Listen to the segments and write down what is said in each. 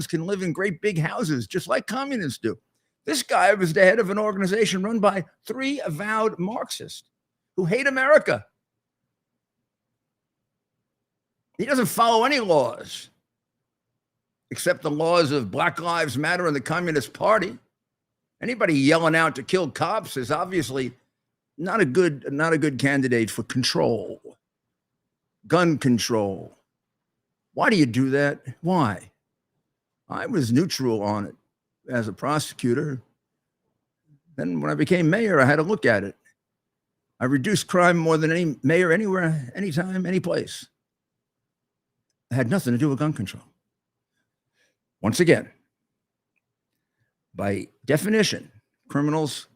can live in great big houses, just like communists do. This guy was the head of an organization run by 3 avowed Marxists who hate America. He doesn't follow any laws except the laws of Black Lives Matter and the Communist Party. Anybody yelling out to kill cops is obviously not a good candidate for control, gun control. Why do you do that? Why? I was neutral on it as a prosecutor. Then when I became mayor, I had to look at it. I reduced crime more than any mayor anywhere, anytime, any place. It had nothing to do with gun control. Once again, by definition, criminals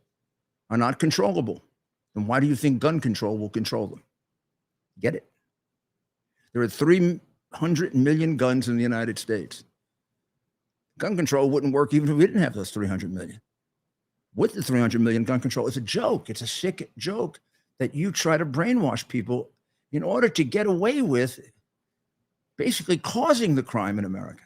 are not controllable. Then why do you think gun control will control them? Get it? There are 300 million guns in the United States. Gun control wouldn't work even if we didn't have those 300 million. With the 300 million gun control, it's a joke. It's a sick joke that you try to brainwash people in order to get away with basically causing the crime in America.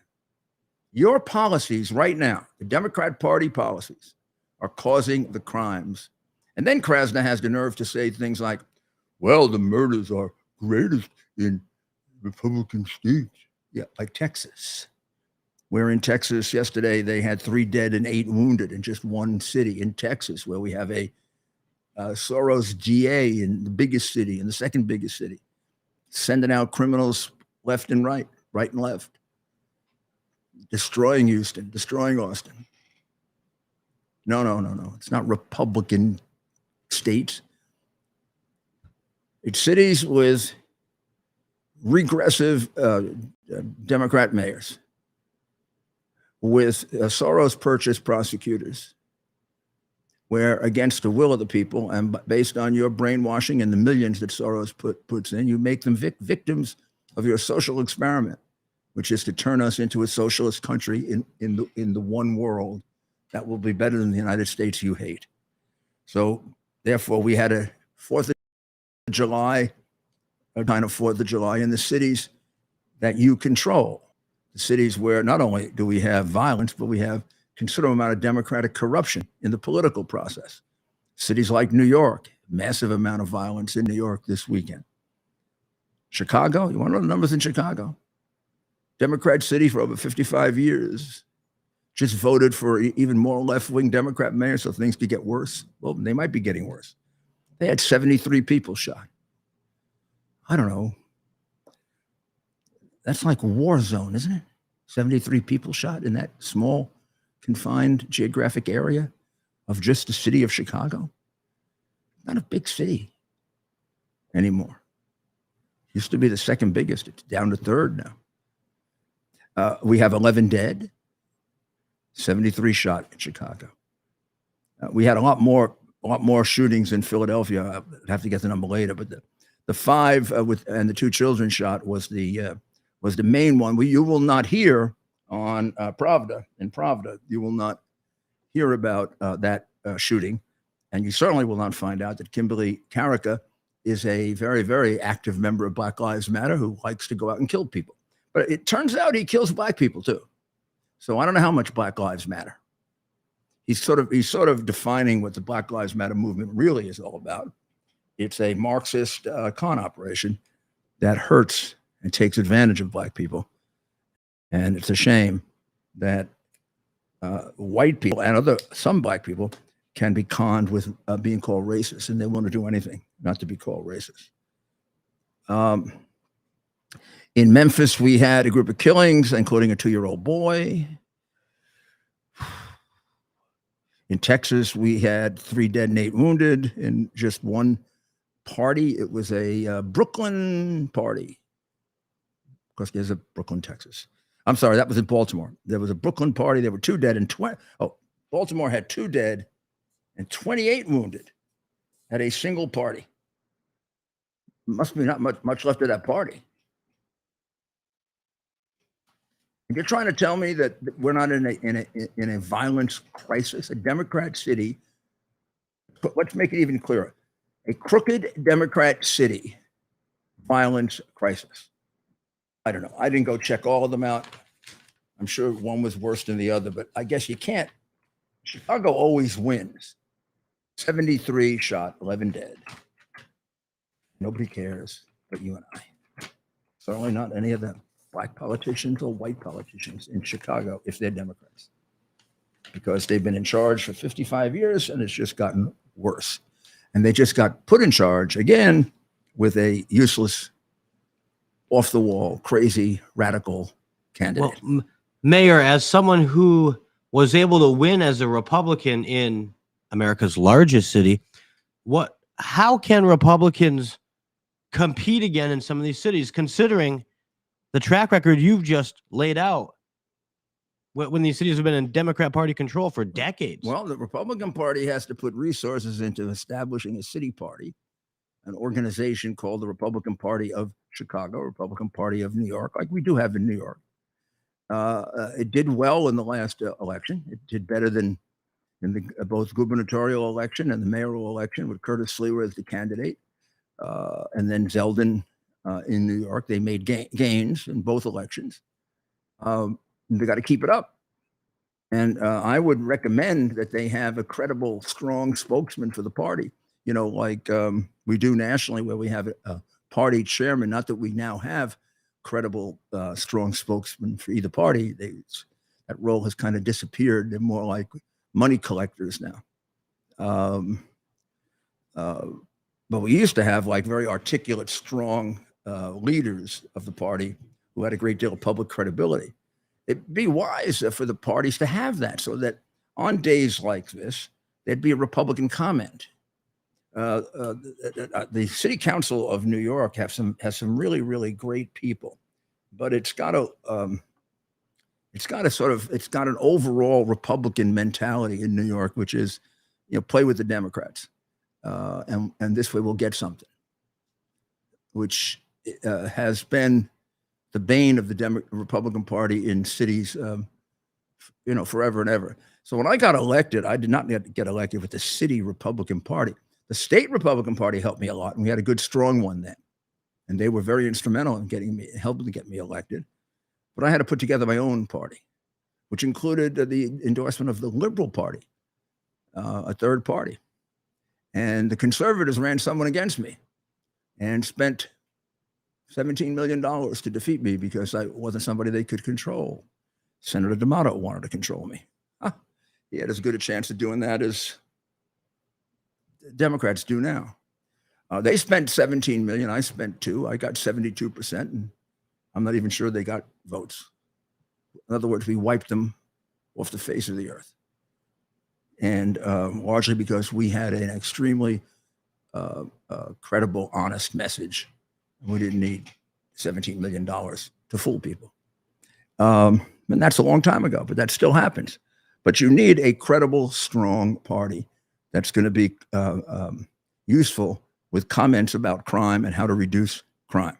Your policies right now, the Democrat Party policies, are causing the crimes. And then Krasner has the nerve to say things like, well, the murders are greatest in Republican states. Yeah, like Texas. Where in Texas yesterday, they had 3 dead and 8 wounded in just one city in Texas, where we have a Soros GA in the biggest city, in the second biggest city, sending out criminals left and right and left, destroying Houston, destroying Austin. No. It's not Republican states. It's cities with regressive Democrat mayors, with Soros-purchased prosecutors, where against the will of the people and based on your brainwashing and the millions that Soros puts in, you make them victims of your social experiment, which is to turn us into a socialist country in the one world that will be better than the United States you hate. So therefore, we had a 4th of July, a kind of 4th of July in the cities that you control. The cities where not only do we have violence, but we have considerable amount of democratic corruption in the political process. Cities like New York, massive amount of violence in New York this weekend. Chicago, you want to know the numbers in Chicago? Democrat city for over 55 years. Just voted for even more left-wing Democrat mayor, so things could get worse. Well, they might be getting worse. They had 73 people shot. I don't know. That's like a war zone, isn't it? 73 people shot in that small, confined geographic area of just the city of Chicago. Not a big city anymore. Used to be the second biggest. It's down to third now. We have 11 dead, 73 shot in Chicago. We had a lot more shootings in Philadelphia. I'll have to get the number later, but the 5 and the 2 children shot was the main one. You will not hear on Pravda. You will not hear about that shooting, and you certainly will not find out that Kimberly Carica is a very, very active member of Black Lives Matter who likes to go out and kill people. But it turns out he kills black people too. So I don't know how much Black Lives Matter. He's sort of defining what the Black Lives Matter movement really is all about. It's a Marxist con operation that hurts and takes advantage of black people. And it's a shame that white people and some black people can be conned with being called racist, and they want to do anything not to be called racist. In Memphis, we had a group of killings, including a 2-year-old boy. In Texas, we had 3 dead and 8 wounded in just one party. It was a Brooklyn party. Of course, there's a Brooklyn, Texas. I'm sorry, that was in Baltimore. There was a Brooklyn party. There were 2 dead and Baltimore had 2 dead and 28 wounded at a single party. Must be not much left of that party. And you're trying to tell me that we're not in a violence crisis, a Democrat city. But let's make it even clearer: a crooked Democrat city violence crisis. I don't know. I didn't go check all of them out. I'm sure one was worse than the other, but I guess you can't. Chicago always wins. 73 shot, 11 dead. Nobody cares but you and I. Certainly not any of the black politicians or white politicians in Chicago if they're Democrats, because they've been in charge for 55 years and it's just gotten worse. And they just got put in charge again with a useless, off the wall, crazy, radical candidate. Well, Mayor, as someone who was able to win as a Republican in America's largest city, how can Republicans compete again in some of these cities, considering the track record you've just laid out when these cities have been in Democrat Party control for decades? Well, the Republican Party has to put resources into establishing a city party, an organization called the Republican Party of Chicago, Republican Party of New York, like we do have in New York. It did well in the last election. It did better than in the both gubernatorial election and the mayoral election with Curtis Sliwa as the candidate. And then Zeldin in New York. They made gains in both elections. They got to keep it up. And I would recommend that they have a credible, strong spokesman for the party, like we do nationally, where we have a party chairman. Not that we now have credible, strong spokesman for either party. That role has kind of disappeared. They're more like money collectors now. But we used to have like very articulate, strong leaders of the party who had a great deal of public credibility. It'd be wise for the parties to have that, so that on days like this, there'd be a Republican comment. The City Council of New York has some really, really great people, but it's got an overall Republican mentality in New York, which is, play with the Democrats, and this way we'll get something, which has been the bane of the Republican Party in cities, forever and ever. So when I got elected, I did not get elected with the city Republican Party. The state Republican Party helped me a lot, and we had a good, strong one then. And they were very instrumental in helping to get me elected. But I had to put together my own party, which included the endorsement of the Liberal Party, a third party. And the conservatives ran someone against me and spent $17 million to defeat me because I wasn't somebody they could control. Senator D'Amato wanted to control me. He had as good a chance of doing that as Democrats do now. They spent $17 million. I spent $2 million. I got 72%, and I'm not even sure they got votes. In other words, we wiped them off the face of the earth. And largely because we had an extremely credible, honest message. We didn't need $17 million to fool people. And that's a long time ago, but that still happens. But you need a credible, strong party that's going to be useful with comments about crime and how to reduce crime.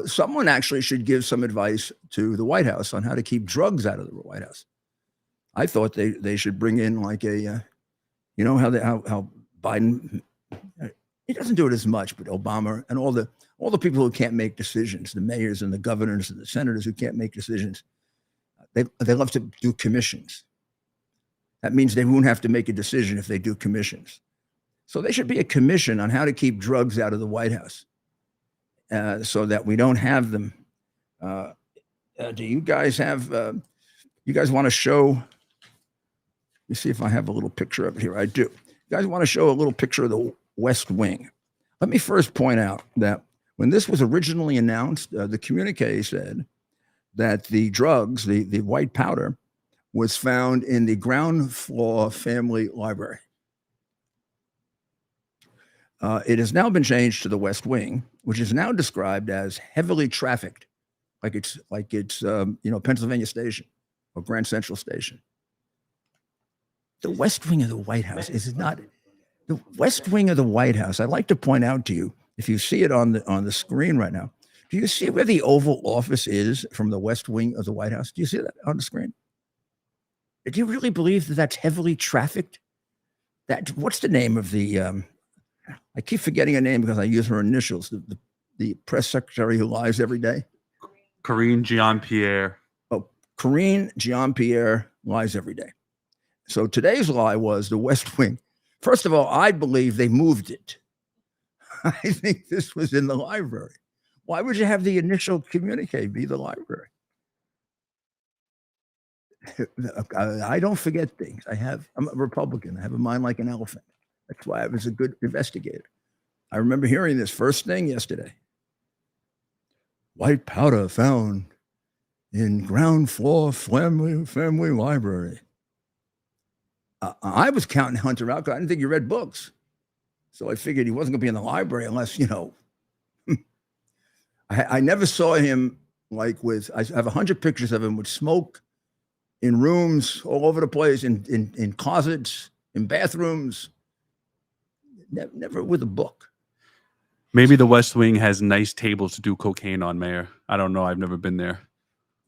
Someone actually should give some advice to the White House on how to keep drugs out of the White House. I thought they should bring in like how Biden, he doesn't do it as much, but Obama and all the people who can't make decisions, the mayors and the governors and the senators who can't make decisions, they love to do commissions. That means they won't have to make a decision if they do commissions. So there should be a commission on how to keep drugs out of the White House, so that we don't have them. Do you guys have? You guys want to show? Let me see if I have a little picture of it here. I do. You guys want to show a little picture of the West Wing? Let me first point out that when this was originally announced, the communique said that the drugs, the white powder, was found in the ground floor family library. It has now been changed to the West Wing, which is now described as heavily trafficked, like it's Pennsylvania Station or Grand Central Station. The West Wing of the White House is not the West Wing of the White House. I'd like to point out to you, if you see it on the screen right now, do you see where the Oval Office is from the West Wing of the White House? Do you see that on the screen? Do you really believe that that's heavily trafficked? What's the name of the? I keep forgetting her name because I use her initials. The press secretary who lies every day. Karine Jean-Pierre. Oh, Karine Jean-Pierre lies every day. So today's lie was the West Wing. First of all, I believe they moved it. I think this was in the library. Why would you have the initial communique be the library? I don't forget things. I'm a Republican. I have a mind like an elephant. That's why I was a good investigator. I remember hearing this first thing yesterday. White powder found in ground floor family library. I was counting Hunter out because I didn't think he read books. So I figured he wasn't going to be in the library unless, I never saw him I have 100 pictures of him with smoke in rooms all over the place, in closets, in bathrooms, never with a book. Maybe the West Wing has nice tables to do cocaine on, Mayor. I don't know. I've never been there.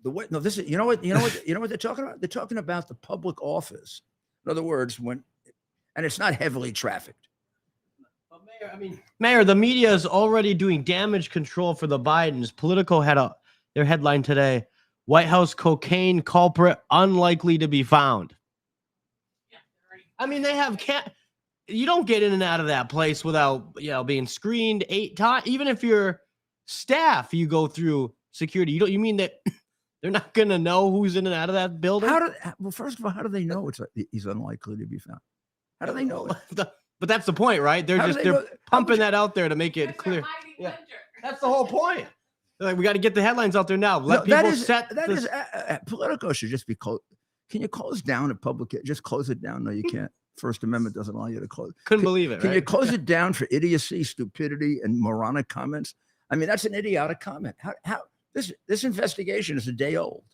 This is, you know what they're talking about? They're talking about the public office. In other words, and it's not heavily trafficked. Mayor, the media is already doing damage control for the Bidens. Politico had their headline today: White House cocaine culprit unlikely to be found. I mean, they have you don't get in and out of that place without being screened 8 times. Even if you're staff, you go through security. You mean that they're not going to know who's in and out of that building? Well, first of all, how do they know he's unlikely to be found? How do they know it? But that's the point, right? They're pumping that out there to make it clear. Yeah, that's the whole point. They're like, we got to get the headlines out there now. Politico should just be closed. Can you close down a public? Just close it down. No, you can't. First Amendment doesn't allow you to close. Couldn't believe it. Can you close it down for idiocy, stupidity, and moronic comments? I mean, that's an idiotic comment. How this investigation is a day old.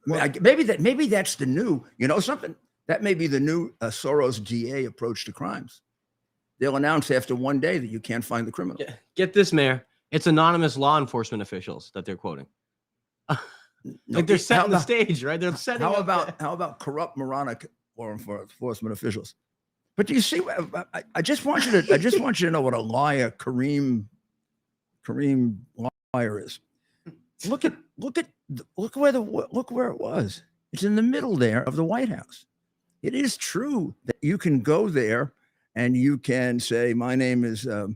Maybe that's the new. Something. That may be the new Soros DA approach to crimes. They'll announce after one day that you can't find the criminal. Get this, Mayor. It's anonymous law enforcement officials that they're quoting. They're setting the stage, right? They're setting. How about corrupt, moronic law enforcement officials? But do you see? I just want you to know what a liar Kareem liar is. Look where it was. It's in the middle there of the White House. It is true that you can go there and you can say, my name is Rudolph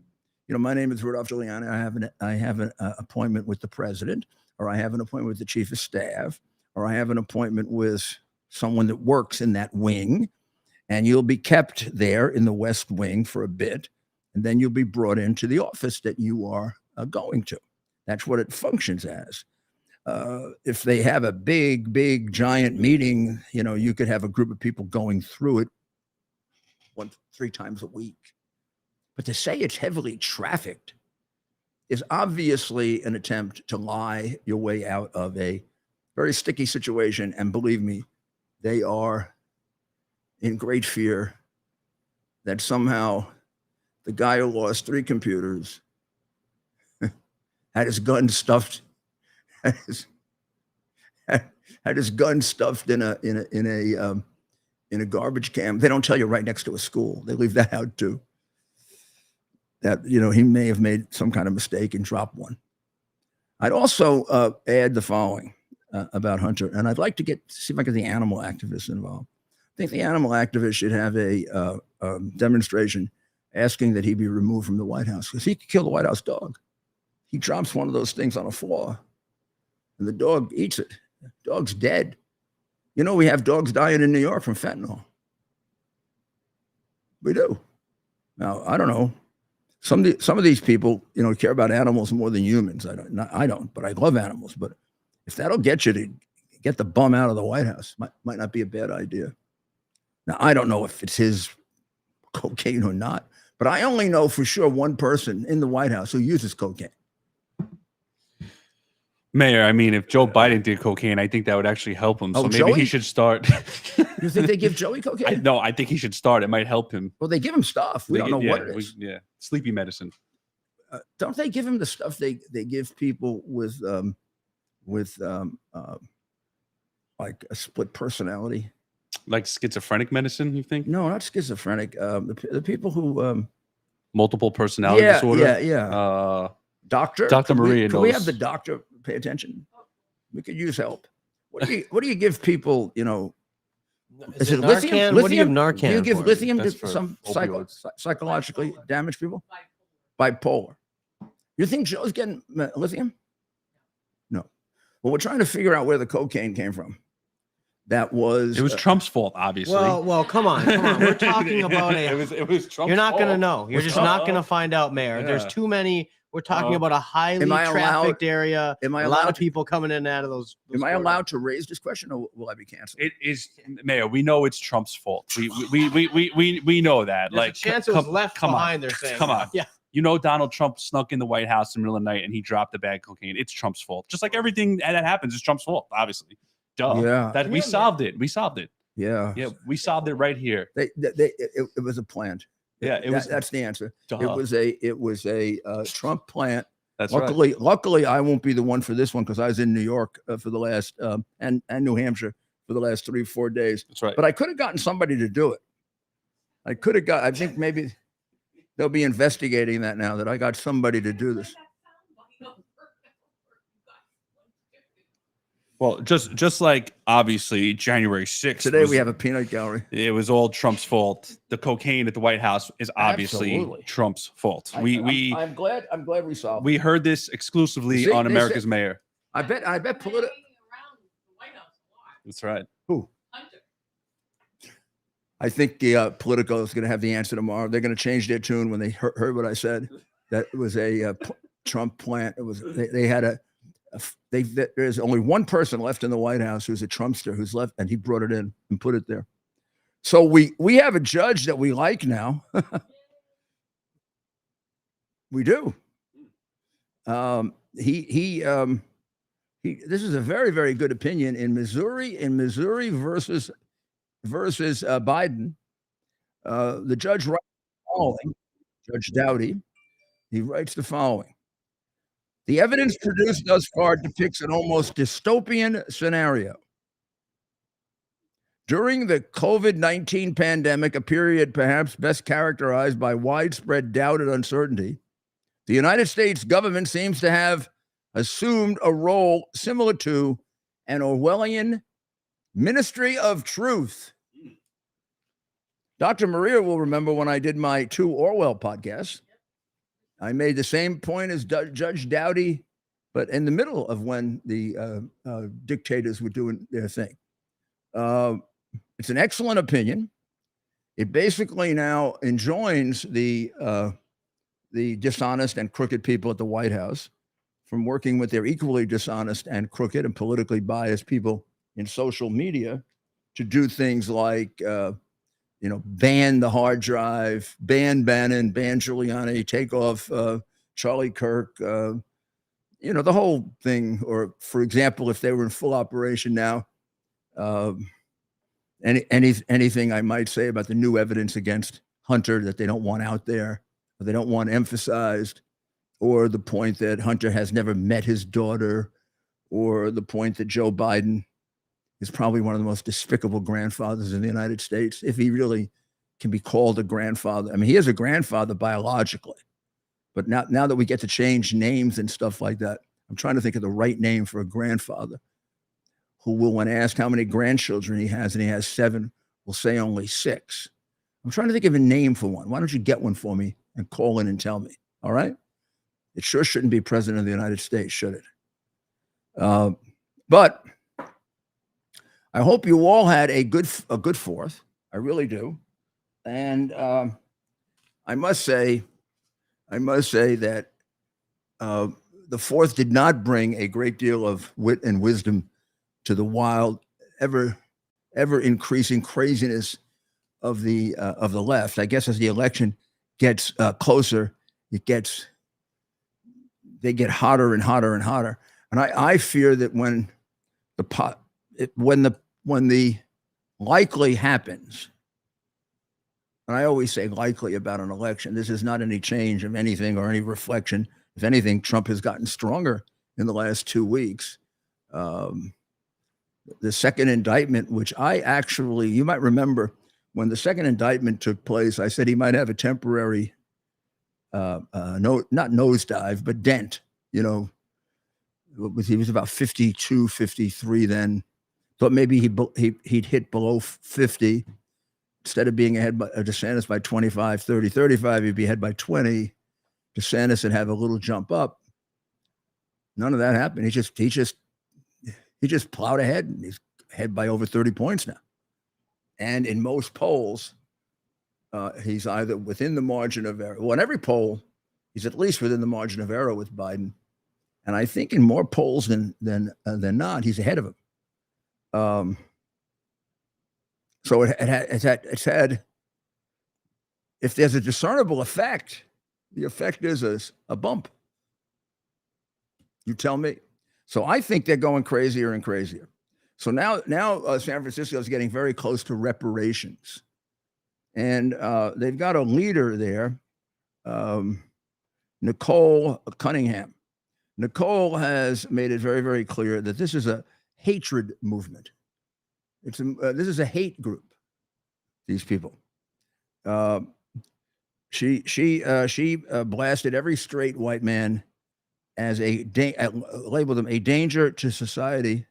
Giuliani. I have an appointment with the president, or I have an appointment with the chief of staff, or I have an appointment with someone that works in that wing, and you'll be kept there in the West Wing for a bit, and then you'll be brought into the office that you are going to. That's what it functions as. If they have a big, giant meeting, you could have a group of people going through it 3 times a week. But to say it's heavily trafficked is obviously an attempt to lie your way out of a very sticky situation. And believe me, they are in great fear that somehow the guy who lost 3 computers had his gun stuffed. Had his gun stuffed in a garbage can. They don't tell you right next to a school. They leave that out too. That he may have made some kind of mistake and dropped one. I'd also add the following about Hunter, and I'd like to see if I can get the animal activists involved. I think the animal activists should have a demonstration asking that he be removed from the White House, because he could kill the White House dog. He drops one of those things on the floor, and the dog eats it. The dog's dead. We have dogs dying in New York from fentanyl. We do. Now, I don't know. Some of these people, care about animals more than humans. I don't, but I love animals. But if that'll get you to get the bum out of the White House, might not be a bad idea. Now, I don't know if it's his cocaine or not, but I only know for sure one person in the White House who uses cocaine. Mayor, I mean, if Joe Biden did cocaine, I think that would actually help him. So maybe he should start. You think they give Joey cocaine? No, I think he should start. It might help him. Well, they give him stuff. We don't know what it is. Sleepy medicine. Don't they give him the stuff they give people with like a split personality? Like schizophrenic medicine, you think? No, not schizophrenic. The people who multiple personality disorder. Yeah. Dr. Maria knows. Can we have the doctor pay attention? We could use help. What do you give people? You know, Is it Narcan? What do you give Narcan? Do you give for? lithium That's to for some opioids. psychologically damaged people? Bipolar. You think Joe's getting lithium? No. Well, we're trying to figure out where the cocaine came from. It was Trump's fault, obviously. Well, come on. We're talking about it was Trump's You're not going to fault. know. You're just not going to find out, Mayor. There's too many. We're talking about a highly trafficked area. Am I a allowed lot of people coming in and out of those Am I allowed to raise this question, or will I be canceled? It is, Mayor. We know it's Trump's fault. We know that. There's like, a chance it was left come behind. on, They're saying, come on. Yeah. You know, Donald Trump snuck in the White House in the middle of the night and he dropped a bag of cocaine. It's Trump's fault. Just like everything that happens is Trump's fault, obviously. Duh. Yeah. That we solved it. We solved it. Yeah. Yeah, we solved it right here. It was a plant. Yeah, it was. That's the answer. Duh. It was a Trump plant. That's luckily, I won't be the one for this one because I was in New York for the last and New Hampshire for the last 3-4 days. That's right. But I could have gotten somebody to do it. I think maybe they'll be investigating that now that I got somebody to do this. Well, just like obviously January 6th. Today we have a peanut gallery. It was all Trump's fault. The cocaine at the White House is obviously Absolutely. Trump's fault. I'm glad we solved. We heard this exclusively See, on they America's said- Mayor. I bet political. That's right. Who? I think the Politico is going to have the answer tomorrow. They're going to change their tune when they heard what I said. That it was a Trump plant. It was they had there's only one person left in the White House who's a Trumpster who's left, and he brought it in and put it there. So we have a judge that we like now. We do. He this is a very, very good opinion in Missouri versus Biden. The judge writes the following, Judge Doughty. He writes the following. The evidence produced thus far depicts an almost dystopian scenario. During the COVID-19 pandemic, a period perhaps best characterized by widespread doubt and uncertainty, the United States government seems to have assumed a role similar to an Orwellian ministry of truth. Dr. Maria will remember when I did my 2 Orwell podcasts. I made the same point as Judge Doughty, but in the middle of when the dictators were doing their thing. It's an excellent opinion. It basically now enjoins the dishonest and crooked people at the White House from working with their equally dishonest and crooked and politically biased people in social media to do things like ban the hard drive, ban Bannon, ban Giuliani, take off Charlie Kirk, the whole thing. Or, for example, if they were in full operation now, anything I might say about the new evidence against Hunter that they don't want out there, or they don't want emphasized, or the point that Hunter has never met his daughter, or the point that Joe Biden is probably one of the most despicable grandfathers in the United States, if he really can be called a grandfather. I mean, he is a grandfather biologically, but now that we get to change names and stuff like that, I'm trying to think of the right name for a grandfather who will, when asked how many grandchildren he has, and he has 7, will say only 6. I'm trying to think of a name for one. Why don't you get one for me and call in and tell me? All right? It sure shouldn't be President of the United States, should it? But I hope you all had a good 4th. I really do. And I must say that the 4th did not bring a great deal of wit and wisdom to the wild, ever increasing craziness of the left. I guess as the election gets closer, they get hotter and hotter and hotter. And I fear that when the likely happens, and I always say likely about an election, this is not any change of anything or any reflection. If anything, Trump has gotten stronger in the last 2 weeks. The second indictment, which you might remember when the second indictment took place, I said he might have a temporary, not nosedive, but dent, He was about 52, 53 then. Thought maybe he'd hit below 50. Instead of being ahead by DeSantis by 25, 30, 35, he'd be ahead by 20. DeSantis would have a little jump up. None of that happened. He just plowed ahead, and he's ahead by over 30 points now. And in most polls, he's either within the margin of error. Well, in every poll, he's at least within the margin of error with Biden. And I think in more polls than not, he's ahead of him. So it's had, if there's a discernible effect, the effect is a bump. You tell me. So I think they're going crazier and crazier. So now San Francisco is getting very close to reparations. And they've got a leader there, Nicole Cunningham. Nicole has made it very, very clear that this is a hatred movement. This is a hate group. These people. She blasted every straight white man as labeled them a danger to society.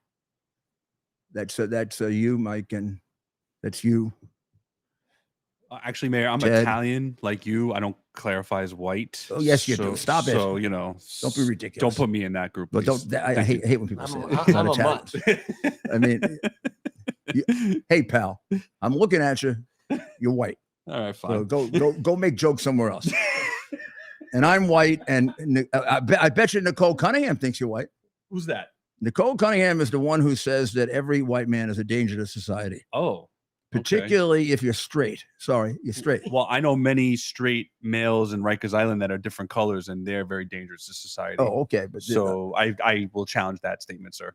That's you, Mike, and that's you. Actually, Mayor, I'm Ted. Italian, like you. I don't clarify as white. Oh, yes, you do. Stop it. So, don't be ridiculous. Don't put me in that group. But please. I hate when people say it. I'm a mutt. I mean, hey, pal, I'm looking at you. You're white. All right, fine. So go make jokes somewhere else. And I'm white, and I bet you Nicole Cunningham thinks you're white. Who's that? Nicole Cunningham is the one who says that every white man is a danger to society. Oh. Particularly if you're straight. Sorry, you're straight. Well, I know many straight males in Rikers Island that are different colors, and they're very dangerous to society. Oh, okay. But so I will challenge that statement, sir.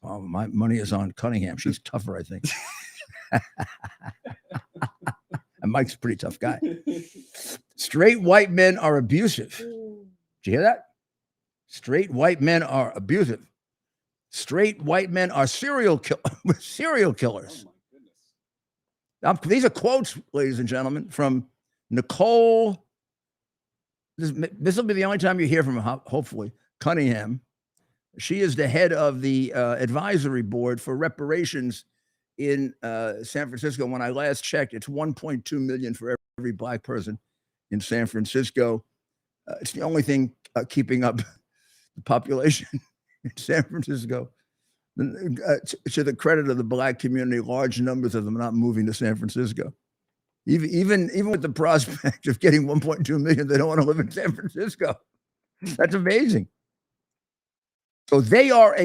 Well, my money is on Cunningham. She's tougher, I think. And Mike's a pretty tough guy. Straight white men are abusive. Did you hear that? Straight white men are abusive. Straight white men are serial killers. These are quotes, ladies and gentlemen, from Nicole. This will be the only time you hear from her, hopefully, Cunningham. She is the head of the advisory board for reparations in San Francisco. When I last checked, it's $1.2 million for every black person in San Francisco. It's the only thing keeping up the population in San Francisco. To the credit of the black community, large numbers of them are not moving to San Francisco. Even with the prospect of getting 1.2 million, they don't want to live in San Francisco. That's amazing. So they are,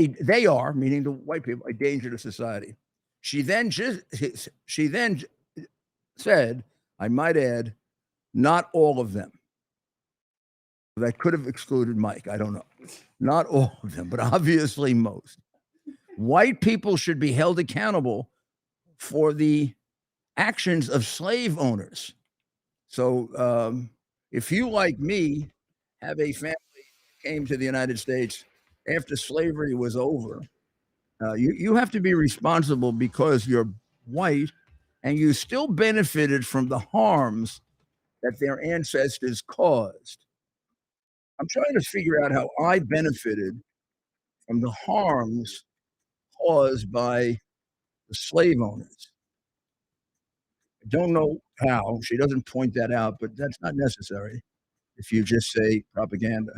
meaning the white people, a danger to society. She then said, I might add, not all of them. That could have excluded Mike. I don't know. Not all of them, but obviously most. White people should be held accountable for the actions of slave owners. So if you, like me, have a family that came to the United States after slavery was over, you have to be responsible because you're white and you still benefited from the harms that their ancestors caused. I'm trying to figure out how I benefited from the harms caused by the slave owners. I don't know how. She doesn't point that out, but that's not necessary if you just say propaganda.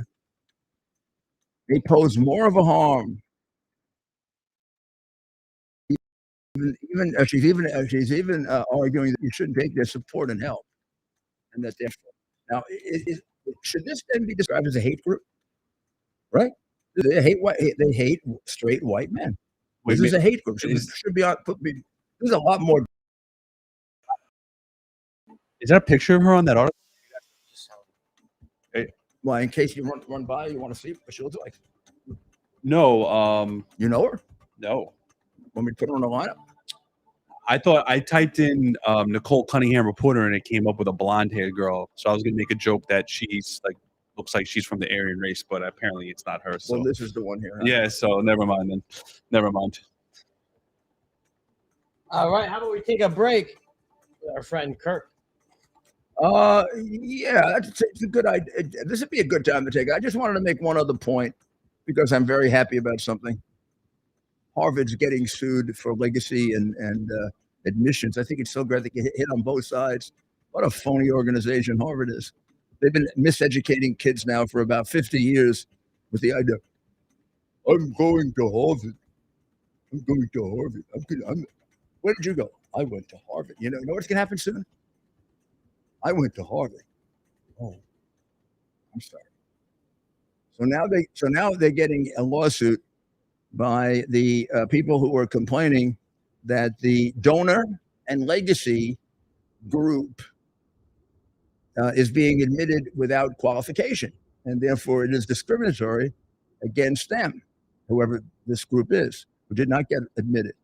They pose more of a harm. She's even arguing that you shouldn't take their support and help, and that they're now. Should this then be described as a hate group? Right? They hate straight white men. This is a hate group. Should be on. There's a lot more. Is that a picture of her on that article? Well, in case you run by, you want to see what she looks like. No. You know her? No. Want me to put her on the lineup? I thought I typed in Nicole Cunningham reporter and it came up with a blonde haired girl. So I was gonna make a joke that she's like looks like she's from the Aryan race, but apparently it's not her. So well, this is the one here. Huh? Yeah, so never mind then. Never mind. All right, how about we take a break with our friend Kirk? Yeah, it's a good idea. This would be a good time to take it. I just wanted to make one other point because I'm very happy about something. Harvard's getting sued for legacy and admissions. I think it's so great they get hit on both sides. What a phony organization Harvard is. They've been miseducating kids now for about 50 years with the idea, I'm going to Harvard. I'm going to Harvard. Where did you go? I went to Harvard. You know what's going to happen soon? I went to Harvard. Oh, I'm sorry. So now they're getting a lawsuit by the people who are complaining that the donor and legacy group is being admitted without qualification, and therefore it is discriminatory against them, whoever this group is, who did not get admitted.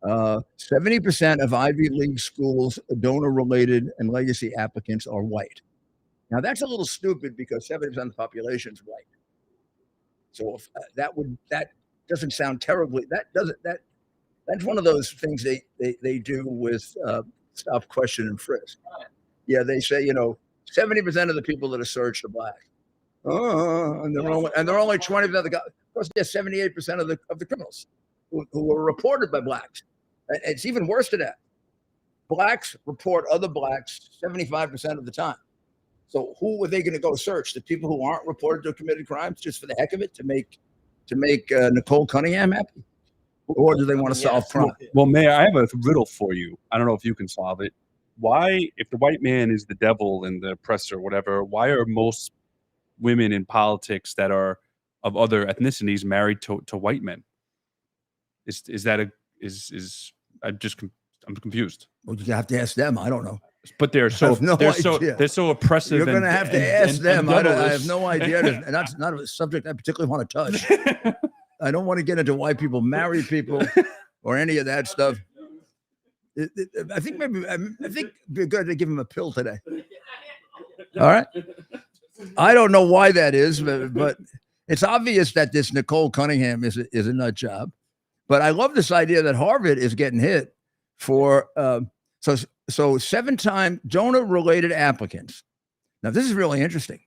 70% of Ivy League schools, donor-related and legacy applicants are white. Now that's a little stupid because 70% of the population is white. So if, that doesn't sound terribly. That's one of those things they do with stop, question, and frisk. Yeah, they say 70% of the people that are searched are black. And they're only 20% of the guys. Of course, there's 78% of the criminals who were reported by blacks. It's even worse than that. Blacks report other blacks 75% of the time. So who are they going to go search? The people who aren't reported to have committed crimes just for the heck of it, to make Nicole Cunningham happy? Or do they want to solve crime? Well, Mayor, I have a riddle for you. I don't know if you can solve it. Why, if the white man is the devil and the oppressor, whatever, why are most women in politics that are of other ethnicities married to white men? I'm confused. Well, you have to ask them. I don't know. But they're so oppressive. You're going to have to ask them. I have no idea. And that's not a subject I particularly want to touch. I don't want to get into why people marry people or any of that stuff. I think it'd be good to give him a pill today. All right. I don't know why that is, but it's obvious that this Nicole Cunningham is a nut job. But I love this idea that Harvard is getting hit for so 7-time donor-related applicants. Now, this is really interesting.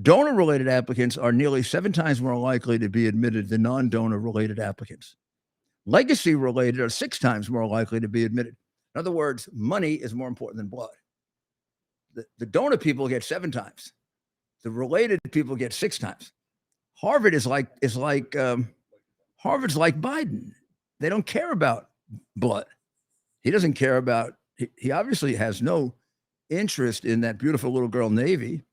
Donor-related applicants are nearly 7 times more likely to be admitted than non-donor-related applicants. Legacy-related are 6 times more likely to be admitted. In other words, money is more important than blood. The donor people get 7 times. The related people get 6 times. Harvard is like Harvard's like Biden. They don't care about blood. He doesn't care about. He obviously has no interest in that beautiful little girl Navy.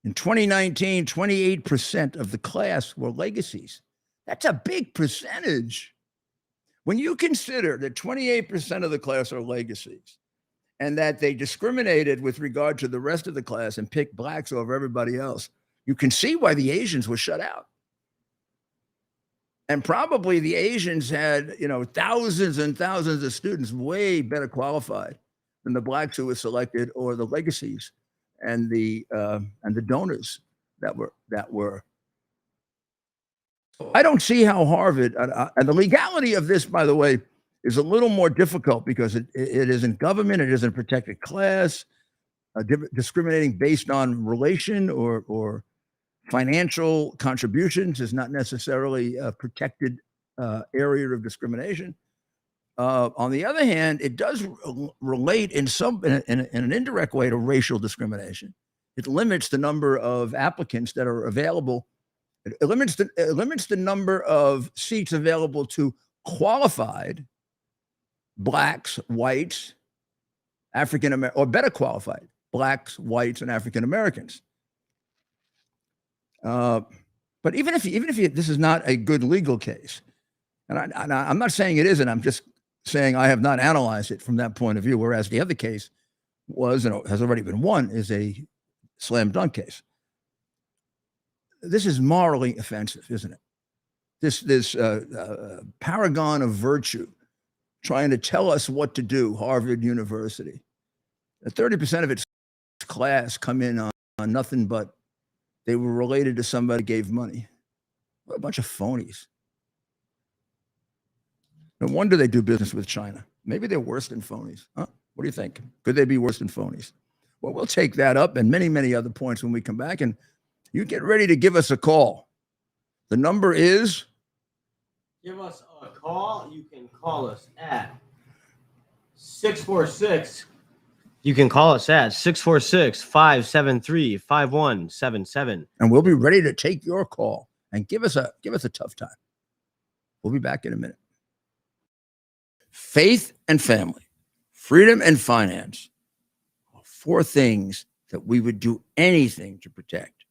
In 2019, 28% of the class were legacies. That's a big percentage. When you consider that 28% of the class are legacies and that they discriminated with regard to the rest of the class and picked blacks over everybody else, you can see why the Asians were shut out. And probably the Asians had, thousands and thousands of students way better qualified than the blacks who were selected, or the legacies and the donors that were. I don't see how Harvard, and the legality of this, by the way, is a little more difficult because it isn't government, it isn't protected class, discriminating based on relation or financial contributions is not necessarily a protected area of discrimination. On the other hand, it does relate in an indirect way to racial discrimination. It limits the number of applicants that are available. It limits the number of seats available to qualified blacks, whites, African Americans, or better qualified blacks, whites, and African Americans. But even if this is not a good legal case, and I'm not saying it isn't, I'm just saying I have not analyzed it from that point of view, whereas the other case was, and has already been won, is a slam dunk case. This is morally offensive, isn't it? This paragon of virtue trying to tell us what to do, Harvard University. 30% of its class come in on nothing but they were related to somebody who gave money. What a bunch of phonies. No wonder they do business with China. Maybe they're worse than phonies. Huh? What do you think? Could they be worse than phonies? Well, we'll take that up and many, many other points when we come back. And you get ready to give us a call. The number is Give us a call. You can call us at 646. You can call us at 646-573-5177. and we'll be ready to take your call and give us a tough time. We'll be back in a minute. Faith and family, freedom and finance are 4 things that we would do anything to protect.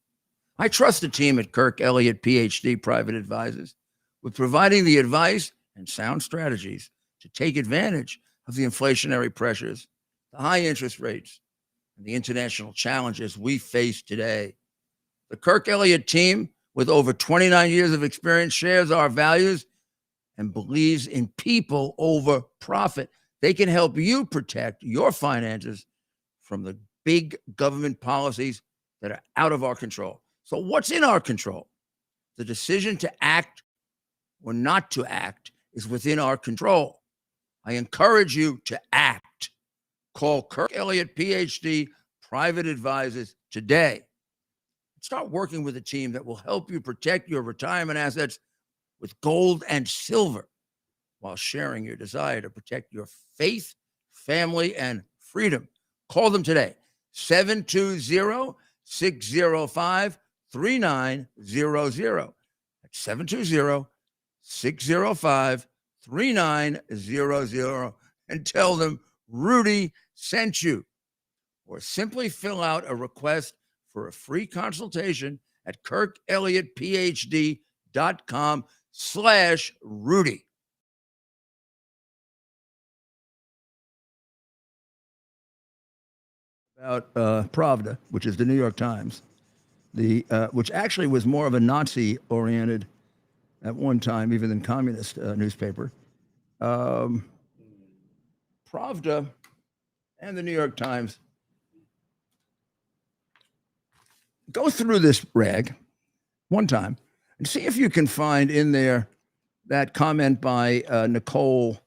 I trust the team at Kirk Elliott, PhD Private Advisors, with providing the advice and sound strategies to take advantage of the inflationary pressures, the high interest rates, and the international challenges we face today. The Kirk Elliott team, with over 29 years of experience, shares our values and believes in people over profit. They can help you protect your finances from the big government policies that are out of our control. So what's in our control? The decision to act or not to act is within our control. I encourage you to act. Call Kirk Elliott, PhD, Private Advisors today. Start working with a team that will help you protect your retirement assets with gold and silver while sharing your desire to protect your faith, family, and freedom. Call them today, 720-605-3900. That's 720-605-3900, and tell them Rudy sent you. Or simply fill out a request for a free consultation at kirkelliottphd.com/Rudy. About Pravda, which is the New York Times, which actually was more of a Nazi-oriented at one time, even than communist newspaper. Pravda and the New York Times go through this rag one time and see if you can find in there that comment by Nicole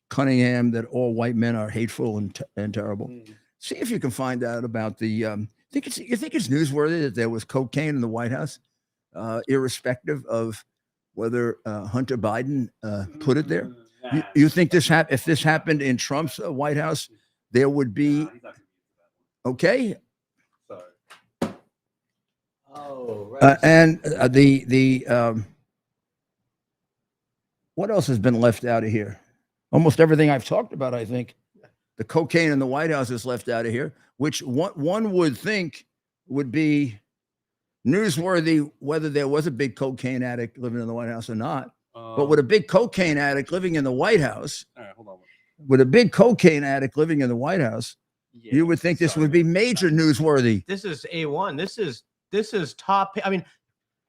Cunningham that all white men are hateful and terrible. See if you can find out about the. You think it's newsworthy that there was cocaine in the White House, irrespective of whether Hunter Biden put it there? You think if this happened in Trump's White House, there would be okay? Oh, right. And what else has been left out of here? Almost everything I've talked about, I think. The cocaine in the White House is left out of here, which one would think would be newsworthy whether there was a big cocaine addict living in the White House or not. But with a big cocaine addict living in the White House, all right, hold on. with a big cocaine addict living in the White House, you would think this would be major newsworthy. This is A1. This is top. I mean,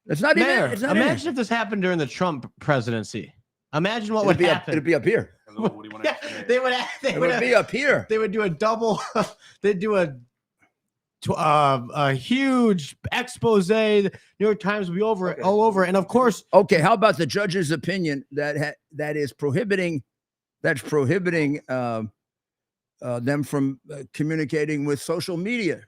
It's not Mayor, even. It's not imagine even. if this happened during the Trump presidency. Imagine what would happen. It'd be up here. Hello, what do you want to say? They would It would be up here. They would do a double. They'd do a huge expose. The New York Times would be over it, all over. And of course, Okay, how about the judge's opinion that is prohibiting them from communicating with social media?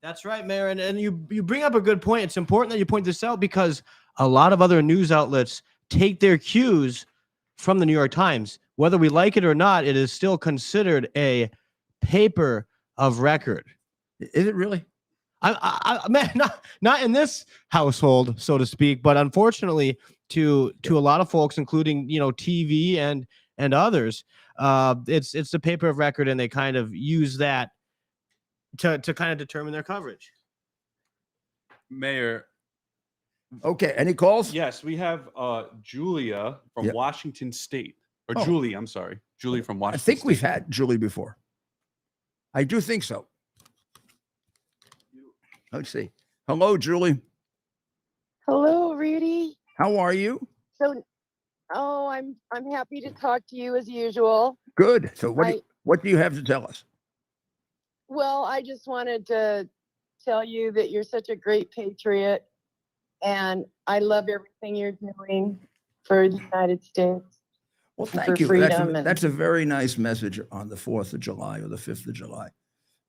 that's right, Mayor. And you bring up a good point. It's important that you point this out because a lot of other news outlets take their cues from the New York Times. Whether we like it or not, it is still considered a paper of record. Is it really? Man, not in this household, so to speak, but unfortunately to a lot of folks, including TV and others, it's a paper of record, and they kind of use that to kind of determine their coverage. Mayor. Okay, any calls? Yes, we have Julia from Washington State. Or Julie, I'm sorry. Julie from Washington I think State. we've had Julie before. I do think so. Let's see. Hello, Julie. Hello, Rudy. How are you? I'm happy to talk to you as usual. Good. So what do you have to tell us? Well, I just wanted to tell you that you're such a great patriot, and I love everything you're doing for the United States. Well, thank you. Freedom That's a very nice message on the 4th of July or the 5th of July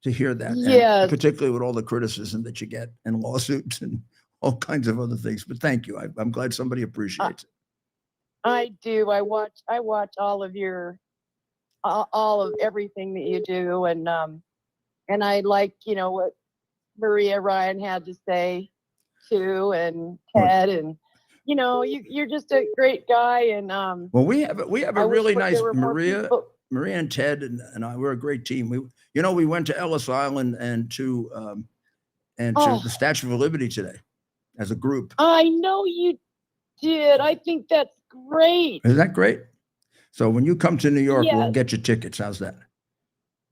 to hear that. Yes. And particularly with all the criticism that you get and lawsuits and all kinds of other things. But thank you. I'm glad somebody appreciates it. I do. I watch all of your, all of everything that you do, and I like, what Maria Ryan had to say too, and Ted, and you're just a great guy, and Well, we have I a wish really there nice were more people. Maria and Ted and I. We're a great team. We went to Ellis Island and to Oh, the Statue of Liberty today as a group. I know you did. I think that's great. Isn't that great? So when you come to New York, we'll Yes. get you tickets. How's that?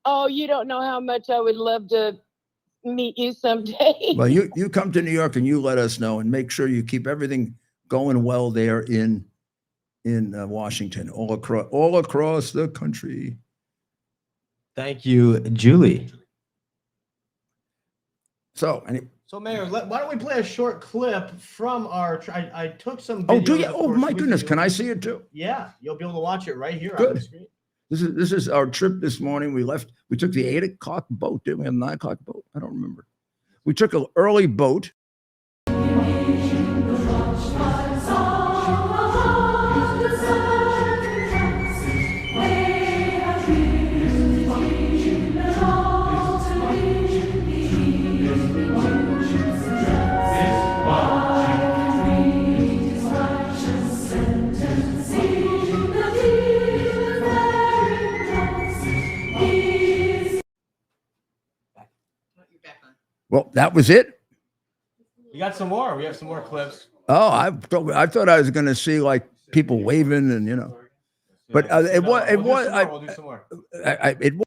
Oh, you don't know how much I would love to meet you someday. Well, you come to New York and you let us know, and make sure you keep everything going well there in Washington, all across the country. Thank you, Julie. So, So, Mayor, why don't we play a short clip from our? I took some. oh, do videos, you? of Oh course, my with goodness, you. can I see it too? Yeah, you'll be able to watch it right here on Good. the screen. This is our trip this morning. We took the 8 o'clock boat, didn't we? Have 9 o'clock boat? I don't remember. We took an early boat. Well, that was it. You got some more. We have some more clips. Oh, I thought I was going to see like people waving and but it was We'll do some more. it was.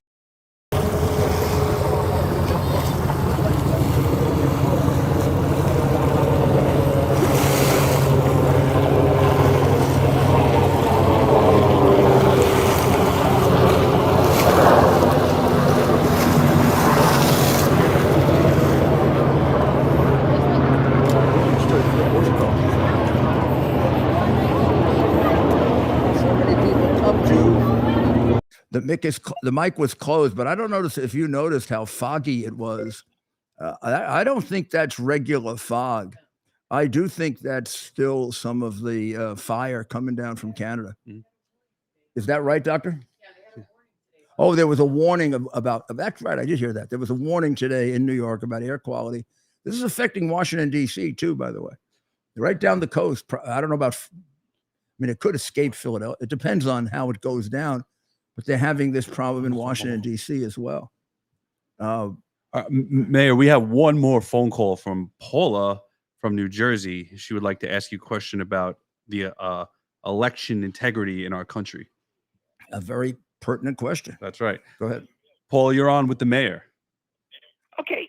The mic was closed, but I don't notice if you noticed how foggy it was. I don't think that's regular fog. I do think that's still some of the fire coming down from Canada. Mhm. Is that right, Doctor? Oh, there was a warning about that's right. I did hear that. There was a warning today in New York about air quality. This is affecting Washington, D.C. too, by the way. Right down the coast. I don't know about, I mean, it could escape Philadelphia. It depends on how it goes down, but they're having this problem in Washington, D.C. as well. Mayor, we have one more phone call from Paula from New Jersey. She would like to ask you a question about the election integrity in our country. A very pertinent question. That's right. Go ahead. Paul, you're on with the mayor. Okay.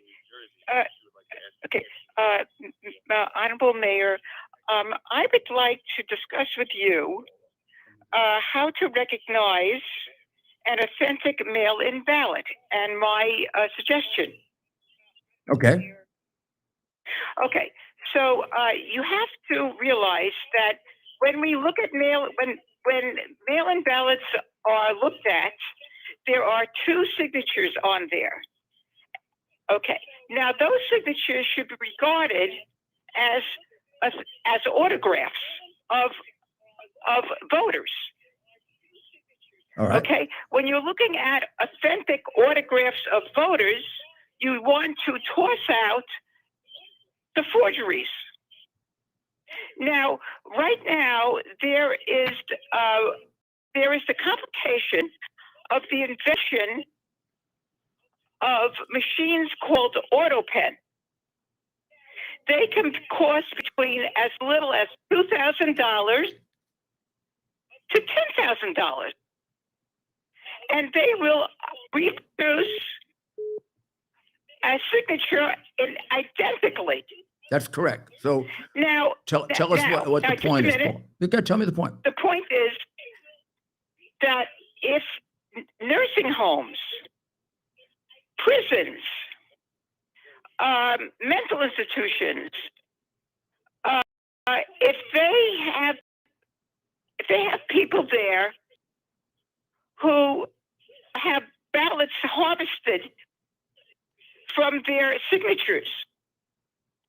Honorable Mayor, I would like to discuss with you how to recognize an authentic mail-in ballot, and my suggestion. Okay. Okay, so you have to realize that when we look at when mail-in ballots are looked at, there are 2 signatures on there. Okay, now those signatures should be regarded as autographs of voters. All right. Okay, when you're looking at authentic autographs of voters, you want to toss out the forgeries. Now, right now, there is the complication of the invention of machines called AutoPen. They can cost between as little as $2,000 to $10,000. And they will reproduce a signature identically. That's correct. So now, tell us what the point is, Paul. You got to tell me the point. The point is that if nursing homes, prisons, mental institutions, if they have people there who have ballots harvested from their signatures,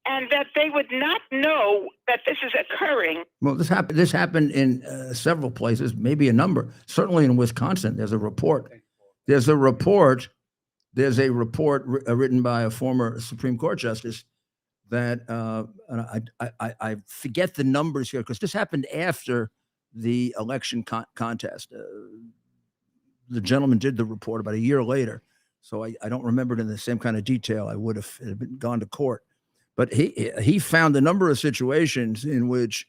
and that they would not know that this is occurring. Well, this happened in several places, maybe a number. Certainly in Wisconsin, there's a report. There's a report written by a former Supreme Court justice that and I forget the numbers here because this happened after the election contest. The gentleman did the report about a year later, so I don't remember it in the same kind of detail I would if it had been gone to court. But he found a number of situations in which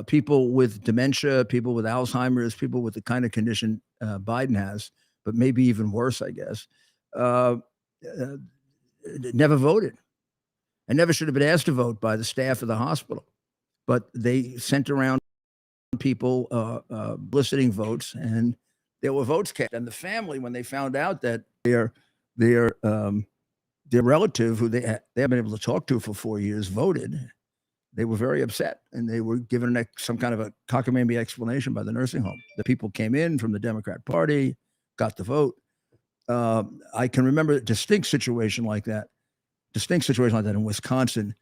people with dementia, people with Alzheimer's, people with the kind of condition Biden has, but maybe even worse, I guess, never voted and never should have been asked to vote by the staff of the hospital. But they sent around people soliciting votes, and there were votes cast. And the family, when they found out that their relative, who they haven't been able to talk to for 4 years, voted, they were very upset, and they were given some kind of a cockamamie explanation by the nursing home. The people came in from the Democrat Party, got the vote. I can remember a distinct situation like that in Wisconsin,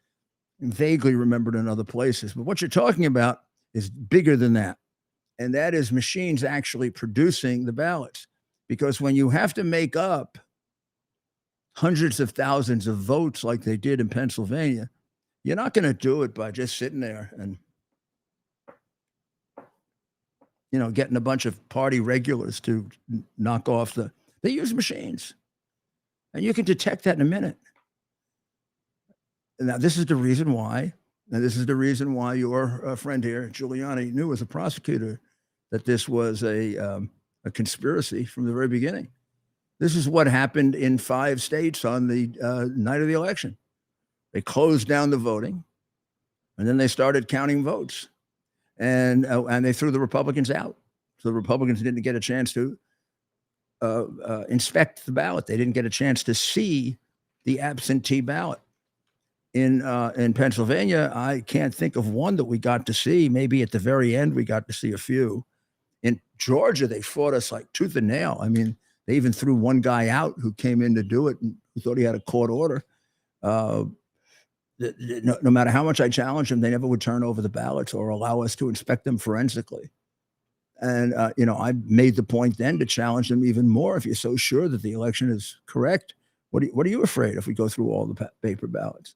and vaguely remembered in other places. But what you're talking about is bigger than that, and that is machines actually producing the ballots. Because when you have to make up hundreds of thousands of votes like they did in Pennsylvania, you're not going to do it by just sitting there and, getting a bunch of party regulars to knock off they use machines. And you can detect that in a minute. Now, this is the reason why your friend here, Giuliani, knew as a prosecutor that this was a conspiracy from the very beginning. This is what happened in 5 states on the night of the election. They closed down the voting, and then they started counting votes, and they threw the Republicans out. So the Republicans didn't get a chance to inspect the ballot. They didn't get a chance to see the absentee ballot. In Pennsylvania, I can't think of one that we got to see. Maybe at the very end, we got to see a few. In Georgia, they fought us like tooth and nail. I mean, they even threw one guy out who came in to do it and who thought he had a court order. No matter how much I challenged them, they never would turn over the ballots or allow us to inspect them forensically. And, I made the point then to challenge them even more. If you're so sure that the election is correct, what are you afraid if we go through all the paper ballots?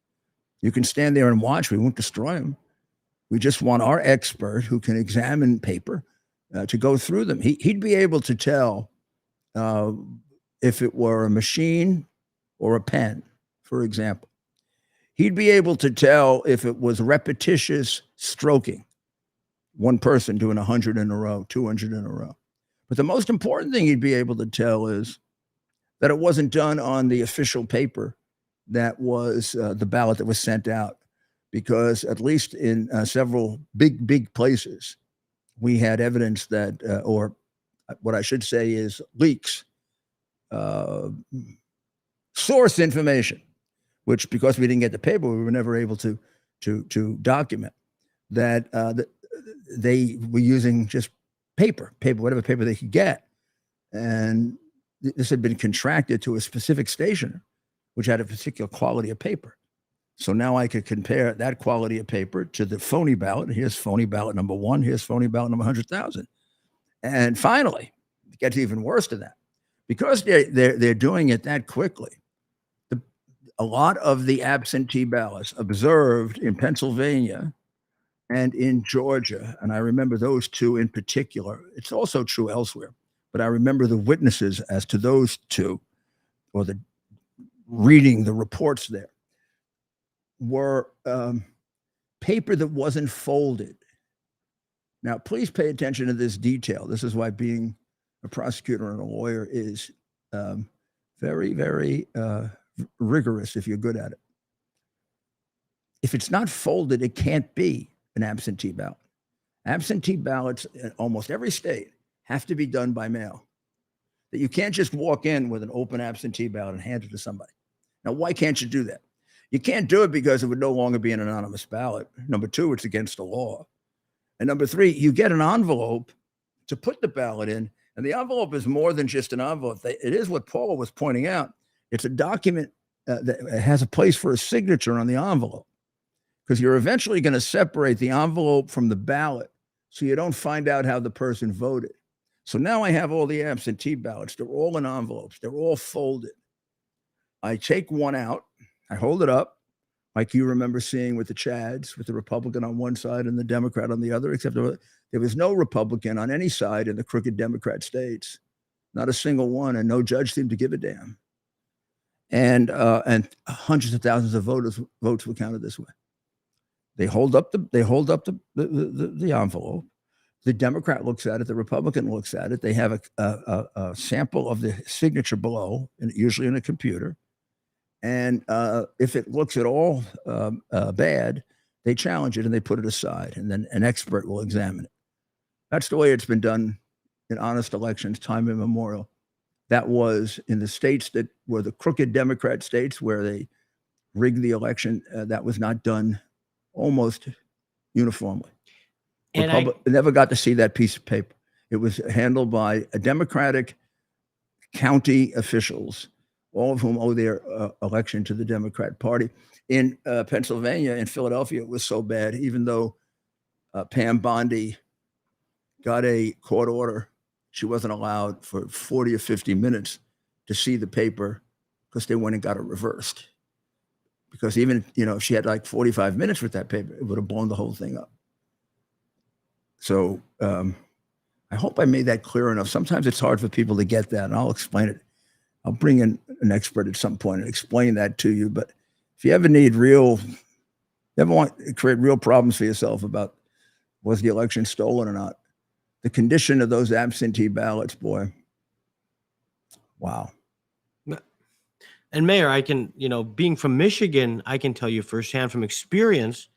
You can stand there and watch. We won't destroy them. We just want our expert who can examine paper to go through them. He'd be able to tell if it were a machine or a pen, for example. He'd be able to tell if it was repetitious stroking, one person doing 100 in a row, 200 in a row. But the most important thing he'd be able to tell is that it wasn't done on the official paper that was the ballot that was sent out. Because at least in several big places, we had evidence that, or what I should say is leaks, source information, which because we didn't get the paper, we were never able to document that they were using just paper, whatever paper they could get. And this had been contracted to a specific station, which had a particular quality of paper. So now I could compare that quality of paper to the phony ballot. Here's phony ballot number 1. Here's phony ballot number 100,000. And finally, it gets even worse than that. Because they're doing it that quickly, a lot of the absentee ballots observed in Pennsylvania and in Georgia, and I remember those two in particular. It's also true elsewhere, but I remember the witnesses as to those two, or the reading the reports there, were paper that wasn't folded. Now, please pay attention to this detail. This is why being a prosecutor and a lawyer is very, very rigorous if you're good at it. If it's not folded, it can't be an absentee ballot. Absentee ballots in almost every state have to be done by mail. That you can't just walk in with an open absentee ballot and hand it to somebody. Now, why can't you do that? You can't do it because it would no longer be an anonymous ballot. Number 2, it's against the law. And number 3, you get an envelope to put the ballot in, and the envelope is more than just an envelope. It is what Paula was pointing out. It's a document that has a place for a signature on the envelope, because you're eventually going to separate the envelope from the ballot so you don't find out how the person voted. So now I have all the absentee ballots. They're all in envelopes. They're all folded. I take one out. I hold it up, like you remember seeing with the Chads, with the Republican on one side and the Democrat on the other, except there was no Republican on any side in the crooked Democrat states, not a single one, and no judge seemed to give a damn. And hundreds of thousands of votes were counted this way. They hold up the envelope. The Democrat looks at it. The Republican looks at it. They have a sample of the signature below, and usually in a computer. And if it looks at all bad, they challenge it and they put it aside, and then an expert will examine it. That's the way it's been done in honest elections, time immemorial. That was in the states that were the crooked Democrat states where they rigged the election. That was not done almost uniformly. And I never got to see that piece of paper. It was handled by a Democratic county officials, all of whom owe their election to the Democrat Party. In Pennsylvania, in Philadelphia, it was so bad, even though Pam Bondi got a court order, she wasn't allowed for 40 or 50 minutes to see the paper because they went and got it reversed. Because even, if she had like 45 minutes with that paper, it would have blown the whole thing up. So I hope I made that clear enough. Sometimes it's hard for people to get that, and I'll explain it. I'll bring in an expert at some point and explain that to you. But if you ever want to create real problems for yourself about was the election stolen or not, the condition of those absentee ballots, boy, wow. And Mayor, I can, being from Michigan, I can tell you firsthand from experience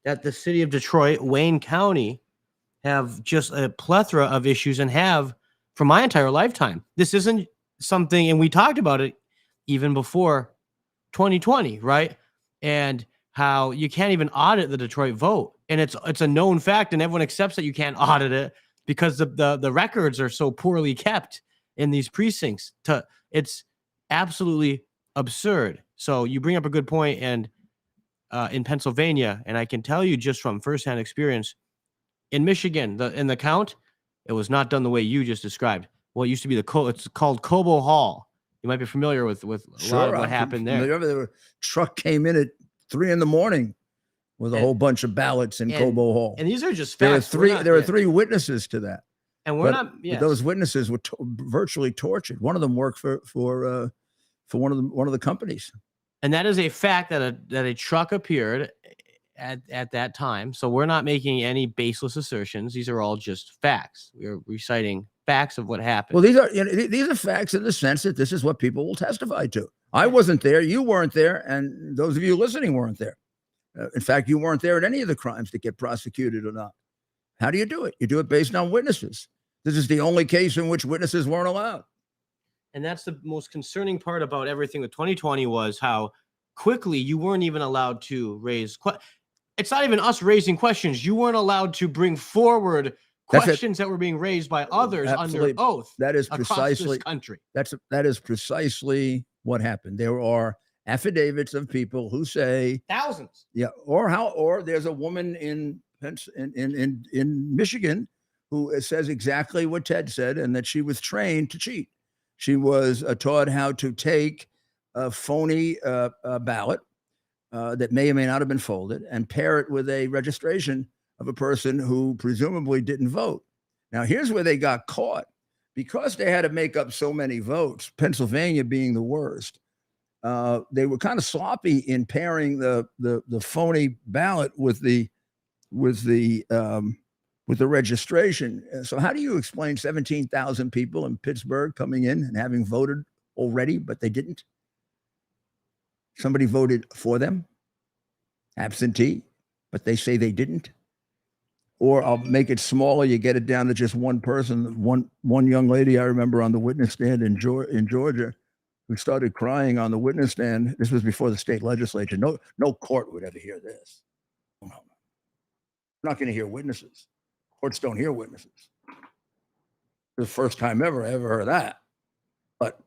that the city of Detroit, Wayne County, have just a plethora of issues and have for my entire lifetime. This isn't something, and we talked about it even before 2020, right? And how you can't even audit the Detroit vote. And it's a known fact, and everyone accepts that you can't audit it because the records are so poorly kept in these precincts. It's absolutely absurd. So you bring up a good point, and in Pennsylvania, and I can tell you just from firsthand experience, in Michigan, in the count, it was not done the way you just described. Well, it used to be it's called Cobo Hall. You might be familiar with a lot of what happened there. The truck came in at 3 a.m. with a whole bunch of ballots in Cobo Hall. And these are just facts. There are three witnesses to that. And those witnesses were virtually tortured. One of them worked for one of the companies. And that is a fact that a truck appeared at that time. So we're not making any baseless assertions. These are all just facts. We're reciting facts of what happened. Well, these are facts in the sense that this is what people will testify to. I wasn't there. You weren't there. And those of you listening weren't there. In fact, you weren't there at any of the crimes that get prosecuted or not. How do you do it? You do it based on witnesses. This is the only case in which witnesses weren't allowed. And that's the most concerning part about everything with 2020 was how quickly you weren't even allowed to raise it's not even us raising questions. You weren't allowed to bring forward questions that were being raised by others under oath. That is precisely this country. That is precisely what happened. There are affidavits of people who say thousands. Yeah, or there's a woman in Michigan who says exactly what Ted said, and that she was trained to cheat. She was taught how to take a phony ballot that may or may not have been folded and pair it with a registration of a person who presumably didn't vote. Now, here's where they got caught. Because they had to make up so many votes, Pennsylvania being the worst, they were kind of sloppy in pairing the phony ballot with the registration. So how do you explain 17,000 people in Pittsburgh coming in and having voted already, but they didn't? Somebody voted for them, absentee, but they say they didn't. Or I'll make it smaller. You get it down to just one person. One young lady I remember on the witness stand in Georgia, who started crying on the witness stand. This was before the state legislature. No court would ever hear this. No. We're not going to hear witnesses. Courts don't hear witnesses. It's the first time ever I ever heard that. But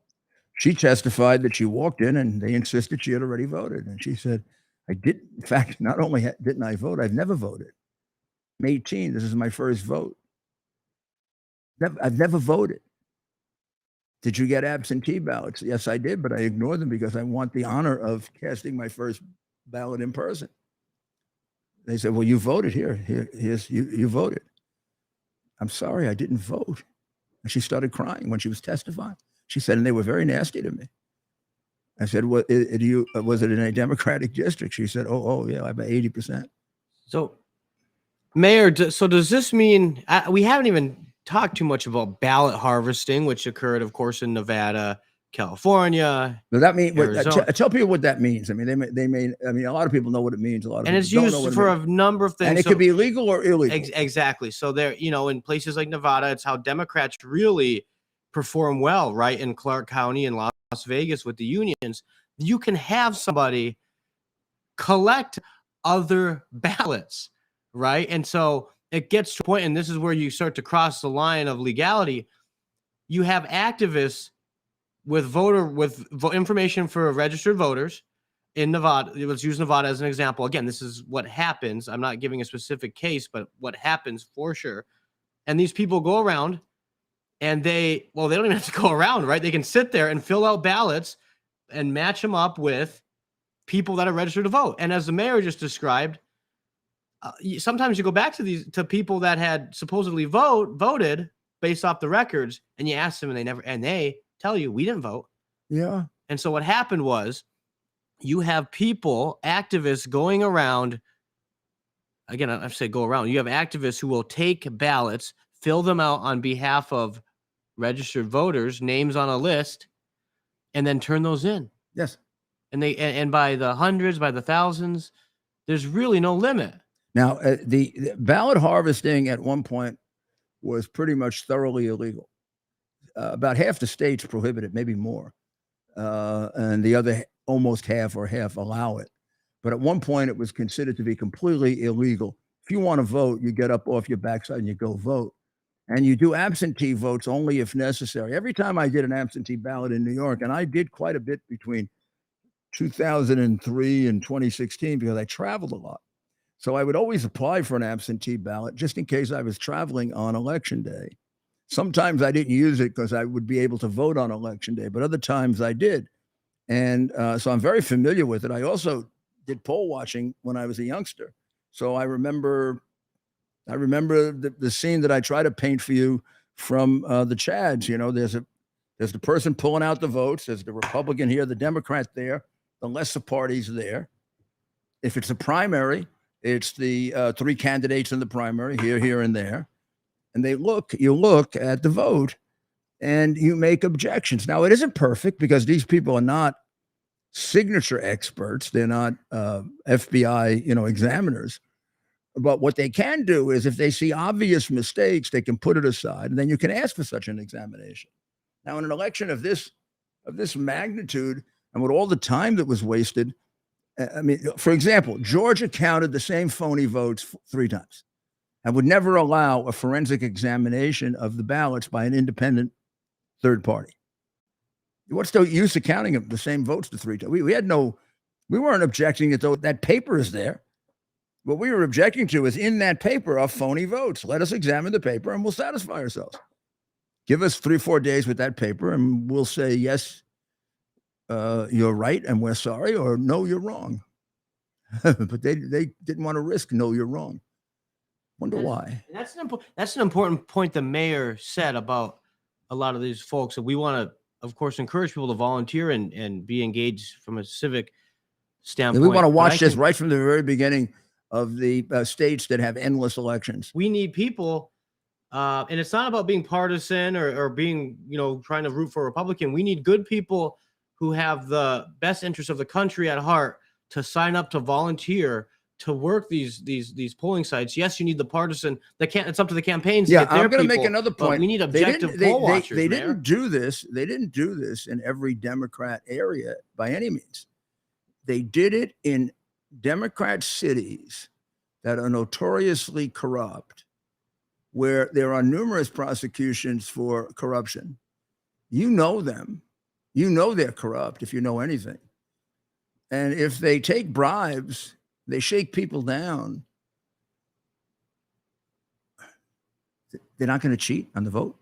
She testified that she walked in and they insisted she had already voted. And she said, I did. In fact, not only didn't I vote, I've never voted. I'm 18. This is my first vote. I've never voted. Did you get absentee ballots? Yes, I did, but I ignored them because I want the honor of casting my first ballot in person. They said, well, you voted here's you voted. I'm sorry, I didn't vote. And she started crying when she was testifying. She said, and they were very nasty to me. I said, was it in a Democratic district? She said, oh yeah, about 80%. So, Mayor, so does this mean we haven't even talked too much about ballot harvesting, which occurred, of course, in Nevada, California. Does that mean? Tell people what that means. I mean, they may. I mean, a lot of people know what it means. A lot of and people it's don't used know what for it means. a number of things. And it could be legal or illegal. Exactly. So there, in places like Nevada, it's how Democrats really perform well, right? In Clark County and Las Vegas with the unions, you can have somebody collect other ballots, right? And so it gets to a point, and this is where you start to cross the line of legality. You have activists with information for registered voters in Nevada. Let's use Nevada as an example. Again, this is what happens. I'm not giving a specific case, but what happens for sure. And these people go around and they don't even have to go around, right? They can sit there and fill out ballots and match them up with people that are registered to vote. And as the mayor just described, sometimes you go back to people that had supposedly voted based off the records, and you ask them, and they tell you we didn't vote. Yeah. And so what happened was, you have people, activists going around. Again, I say go around. You have activists who will take ballots, fill them out on behalf of registered voters, names on a list, and then turn those in. Yes. And by the hundreds, by the thousands, there's really no limit. Now, the ballot harvesting at one point was pretty much thoroughly illegal. About half the states prohibit it, maybe more. And the other almost half allow it. But at one point, it was considered to be completely illegal. If you want to vote, you get up off your backside and you go vote. And you do absentee votes only if necessary. Every time I did an absentee ballot in New York, and I did quite a bit between 2003 and 2016 because I traveled a lot. So I would always apply for an absentee ballot just in case I was traveling on election day. Sometimes I didn't use it because I would be able to vote on election day, but other times I did. And so I'm very familiar with it. I also did poll watching when I was a youngster. So I remember the scene that I try to paint for you from the Chads. There's the person pulling out the votes. There's the Republican here, the Democrat there, the lesser parties there. If it's a primary, it's the three candidates in the primary, here, and there. And you look at the vote and you make objections. Now, it isn't perfect because these people are not signature experts. They're not FBI, examiners. But what they can do is if they see obvious mistakes, they can put it aside, and then you can ask for such an examination. Now, in an election of this magnitude and with all the time that was wasted, I mean, for example, Georgia counted the same phony votes 3 times and would never allow a forensic examination of the ballots by an independent third party. What's the use of counting the same votes to 3 times? We weren't objecting that that paper is there. What we were objecting to is in that paper are phony votes. Let us examine the paper and we'll satisfy ourselves. Give us 3-4 days with that paper and we'll say, yes, you're right and we're sorry, or no, you're wrong. But they didn't want to risk no, you're wrong. Wonder why. That's an important point the mayor said about a lot of these folks. And we want to, of course, encourage people to volunteer and be engaged from a civic standpoint. We want to watch this right from the very beginning of the states that have endless elections. We need people, and it's not about being partisan or being, trying to root for a Republican. We need good people who have the best interests of the country at heart to sign up to volunteer to work these polling sites. Yes, you need the partisan. It's up to the campaigns. Yeah, I'm going to make another point. We need objective poll watchers. They didn't do this. They didn't do this in every Democrat area by any means. They did it in Democrat cities that are notoriously corrupt, where there are numerous prosecutions for corruption. You know them. You know they're corrupt if you know anything. And if they take bribes, they shake people down. They're not going to cheat on the vote.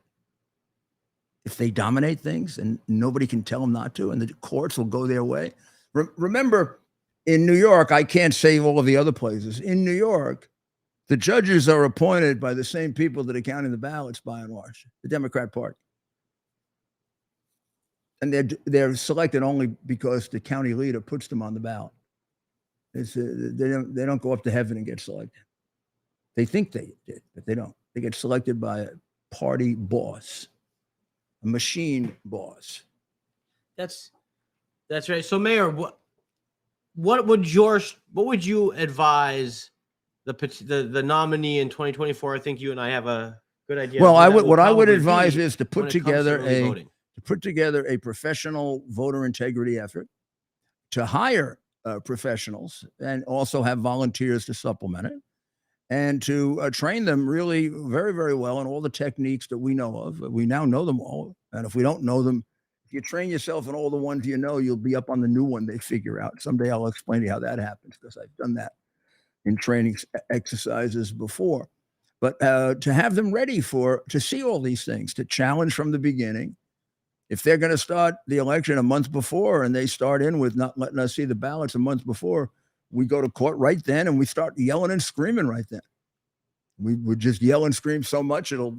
If they dominate things and nobody can tell them not to, and the courts will go their way. Remember, in New York, I can't say all of the other places. In New York, the judges are appointed by the same people that are counting the ballots, by and large, the Democrat Party. And they're selected only because the county leader puts them on the ballot. They don't go up to heaven and get selected. They think they did, but they don't. They get selected by a party boss, a machine boss. That's right. So, Mayor, what would you advise the nominee in 2024? I think you and I have a good idea. Well, what I would advise is to put together a professional voter integrity effort, to hire professionals and also have volunteers to supplement it, and to train them really very, very well in all the techniques that we know of. We now know them all. And if we don't know them, if you train yourself in all the ones you know, you'll be up on the new one they figure out. Someday I'll explain to you how that happens, because I've done that in training exercises before. But to have them ready to see all these things, to challenge from the beginning. If they're going to start the election a month before and they start in with not letting us see the ballots a month before, we go to court right then and we start yelling and screaming right then. We would just yell and scream so much it'll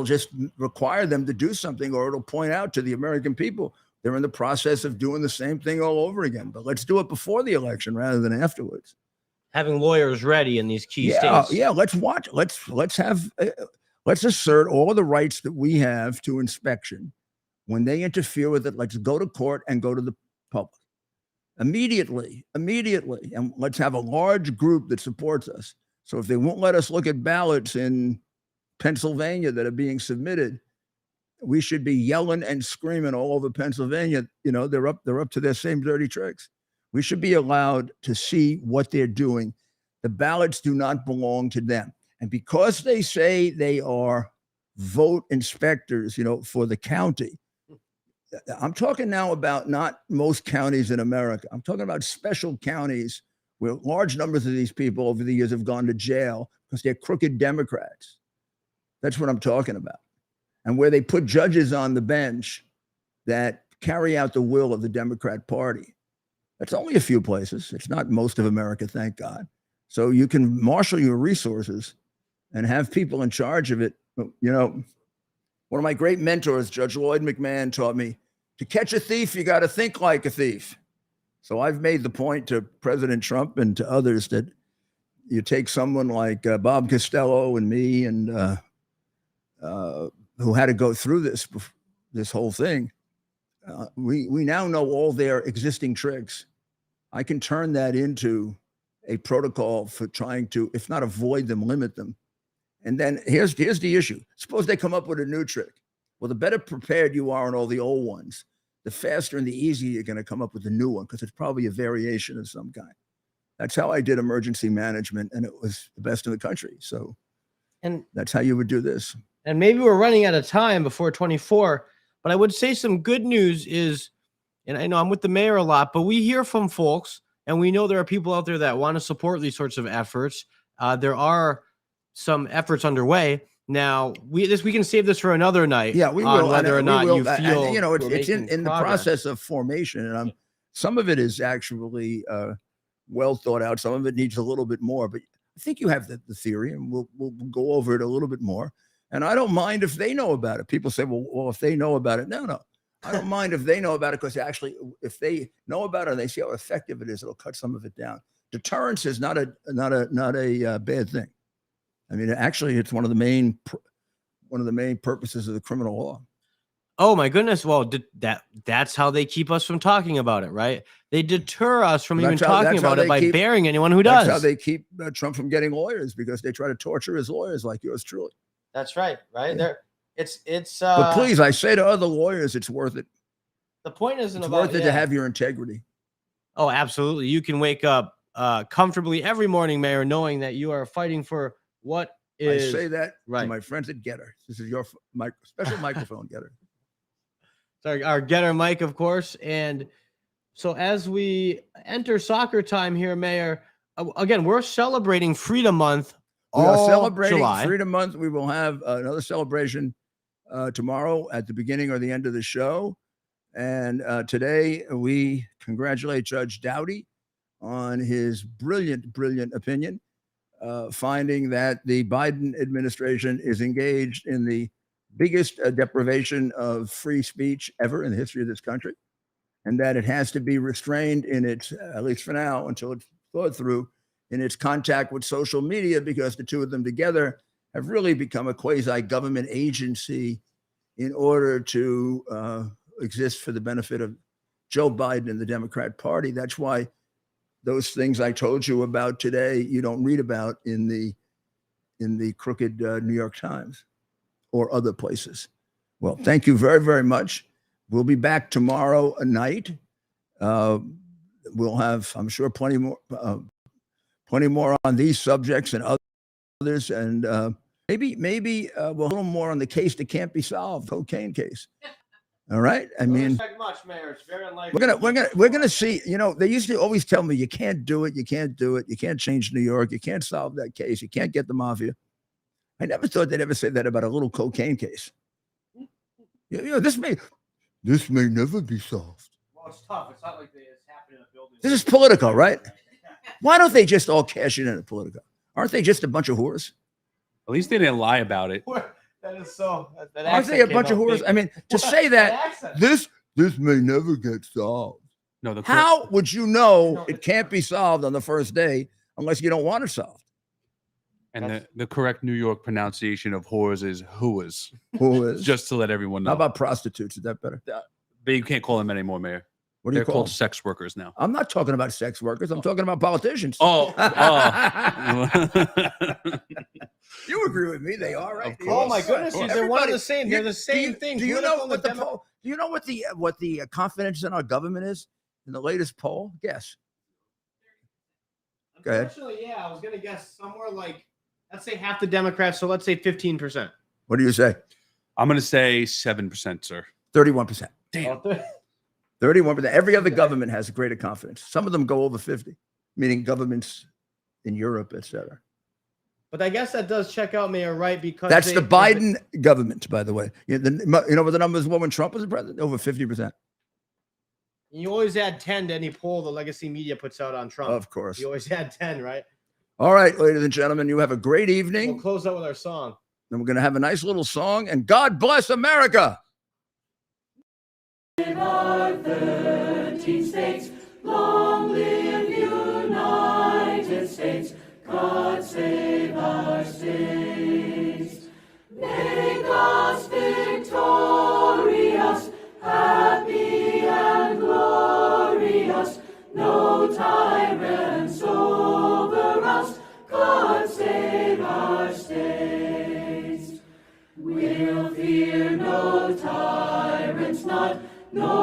just require them to do something, or it'll point out to the American people they're in the process of doing the same thing all over again. But let's do it before the election rather than afterwards. Having lawyers ready in these key states. Yeah, let's watch. Let's assert all the rights that we have to inspection. When they interfere with it, let's go to court and go to the public. Immediately. And let's have a large group that supports us. So if they won't let us look at ballots in Pennsylvania that are being submitted, we should be yelling and screaming all over Pennsylvania. You know, they're up to their same dirty tricks. We should be allowed to see what they're doing. The ballots do not belong to them. And because they say they are vote inspectors, for the county, I'm talking now about not most counties in America. I'm talking about special counties where large numbers of these people over the years have gone to jail because they're crooked Democrats. That's what I'm talking about. And where they put judges on the bench that carry out the will of the Democrat Party. That's only a few places. It's not most of America, thank God. So you can marshal your resources and have people in charge of it. One of my great mentors, Judge Lloyd McMahon, taught me, to catch a thief, you got to think like a thief. So I've made the point to President Trump and to others that you take someone like Bob Costello and me, and who had to go through this whole thing. We now know all their existing tricks. I can turn that into a protocol for trying to, if not avoid them, limit them. And then here's the issue. Suppose they come up with a new trick. Well, the better prepared you are on all the old ones, the faster and the easier you're going to come up with a new one, because it's probably a variation of some kind. That's how I did emergency management, and it was the best in the country. So, and that's how you would do this. And maybe we're running out of time before 24, but I would say some good news is, and I know I'm with the mayor a lot, but we hear from folks, and we know there are people out there that want to support these sorts of efforts. There are some efforts underway. Now, we can save this for another night. Yeah, we will. Whether or not you feel it's in the process of formation, and some of it is actually well thought out. Some of it needs a little bit more, but I think you have the theory, and we'll go over it a little bit more. And I don't mind if they know about it. People say, well, if they know about it, no. I don't mind if they know about it, because actually, if they know about it and they see how effective it is, it'll cut some of it down. Deterrence is not a bad thing. I mean, actually, it's one of the main purposes of the criminal law. Oh my goodness! Well, that's how they keep us from talking about it, right? They deter us from even talking about it by burying anyone who does. That's how they keep Trump from getting lawyers, because they try to torture his lawyers like yours truly. That's right. Yeah. It's. But please, I say to other lawyers, it's worth it. The point isn't it's worth it to have your integrity. Oh, absolutely! You can wake up comfortably every morning, Mayor, knowing that you are fighting for what is. I say that right. to my friends at Getter. This is your special microphone, Getter. It's our getter, Mike, of course. And so as we enter soccer time here, Mayor, again, we're celebrating Freedom Month. We are all celebrating July. Freedom Month. We will have another celebration tomorrow at the beginning or the end of the show. And today we congratulate Judge Doughty on his brilliant, brilliant opinion, finding that the Biden administration is engaged in the biggest deprivation of free speech ever in the history of this country, and that it has to be restrained in its, at least for now, until it's thought through, in its contact with social media, because the two of them together have really become a quasi-government agency in order to exist for the benefit of Joe Biden and the Democrat Party. That's why those things I told you about today, you don't read about in the crooked New York Times or other places. Well, thank you very, very much. We'll be back tomorrow night. We'll have, I'm sure, plenty more on these subjects and others, and maybe we'll a little more on the case that can't be solved, cocaine case. All right. I mean, much, Mayor. It's very unlikely. we're gonna see. You know, they used to always tell me, you can't do it, you can't do it, you can't change New York, you can't solve that case, you can't get the mafia. I never thought they'd ever say that about a little cocaine case. You know, this may never be solved. Well, it's tough. It's not like it's happening in a building. This is political, right? Why don't they just all cash it in a political? Aren't they just a bunch of whores? At least they didn't lie about it. That is so. That Aren't they a bunch of whores? I mean, to say that this may never get solved. No, How would you know it can't be solved on the first day unless you don't want it solved? And the correct New York pronunciation of whores is whoas. Whores. Just to let everyone know. How about prostitutes? Is that better? But you can't call them anymore, Mayor. What do you They're call called them? sex workers now. I'm not talking about sex workers. I'm talking about politicians. Oh. You agree with me? They are, right? Of course. Oh my goodness, Well, they're one and everybody- the same. They're the same thing. Do you know Political what what the confidence in our government is in the latest poll? Guess. Go ahead. Unfortunately, yeah, I was gonna guess somewhere like, let's say half the Democrats, so let's say 15%. What do you say? I'm going to say 7%, sir. 31%. Damn. 31%. Every other government has greater confidence. Some of them go over 50, meaning governments in Europe, etc. But I guess that does check out, Mayor, right? Because That's the Biden government, by the way. You know what the numbers were when Trump was president? Over 50%. You always add 10 to any poll the legacy media puts out on Trump. Of course. You always add 10, right? All right, ladies and gentlemen, you have a great evening. We'll close out with our song. And we're going to have a nice little song. And God bless America. Our 13 states, long live United States. God save our states. Make us victorious, happy and glorious. No tyrants over us. God save our states. We'll fear no tyrants, not no